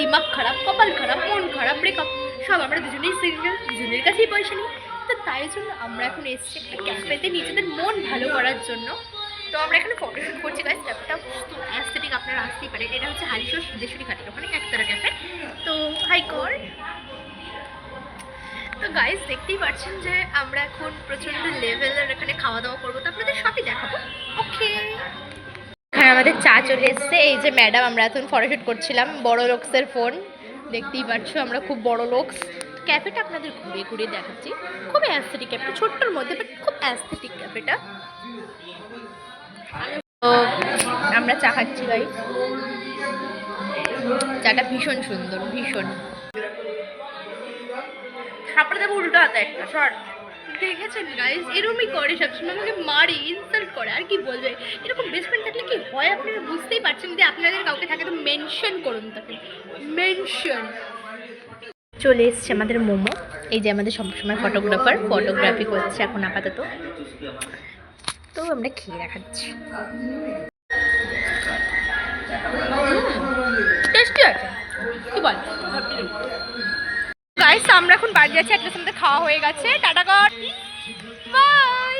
দিমাগ খারাপ, কপাল খারাপ, মন খারাপ, ব্রেকআপ, সব আমরা দুজনেই সিঙ্গেল, দুজনের কাছেই পয়সা নেই। তো তাই জন্য আমরা এখন এসেছি একটা ক্যাফেতে নিজেদের মন ভালো করার জন্য। তো আমরা এখানে ফটোশ্যুট করছি গাইস। ক্যাফেটা অ্যাস্থেটিক, আপনারা আসতেই পারেন। এটা হচ্ছে হালিশহর সিদ্ধেশ্বরী ঘাটের ওখানে একতারা ক্যাফে। তো হাই কর। তো গাইস দেখতেই পাচ্ছেন যে আমরা এখন প্রচণ্ড লেভেলের এখানে খাওয়া দাওয়া করবো, তো আপনাদের সবই দেখাবো। ওকে, এখানে আমাদের চা চলে এসছে। এই যে ম্যাডাম, আমরা এখন ফটোশ্যুট করছিলাম। বড় লোকসের ফোন, দেখতেই পাচ্ছ আমরা খুব বড় লোকস। ক্যাফেটা আপনাদের ঘুরে ঘুরে দেখাচ্ছি। খুব অ্যাস্থেটিক ক্যাফে, ছোট্টর মধ্যে বাট খুব অ্যাস্থেটিক ক্যাফেটা। তো আমরা চা খাচ্ছি গাইস। চাটা ভীষণ সুন্দর, ভীষণ। আপনাদের উল্টো হাতে একটা শর্ট দেখেছেন গাইস, এরকমই করে সবসময়, আমাকে মারে, ইনসাল্ট করে, আর কি বলবে। এরকম বেস্ট ফ্রেন্ড থাকলে কি হয় আপনারা বুঝতেই পারছেন। যদি আপনাদের কাউকে থাকে তো মেনশন করুন তাকে, মেনশন। চলে এসছে আমাদের মোমো। এই যে আমাদের সবসময় ফটোগ্রাফার ফটোগ্রাফি করছে এখন আপাতত। তো আমরা খেয়ে দেখাচ্ছি। টেস্টি আছে, কি বল গাইস। আমরা এখন বাড়ি যাচ্ছি, একটা সাথে খাওয়া হয়ে গেছে। টাটা কর, বাই।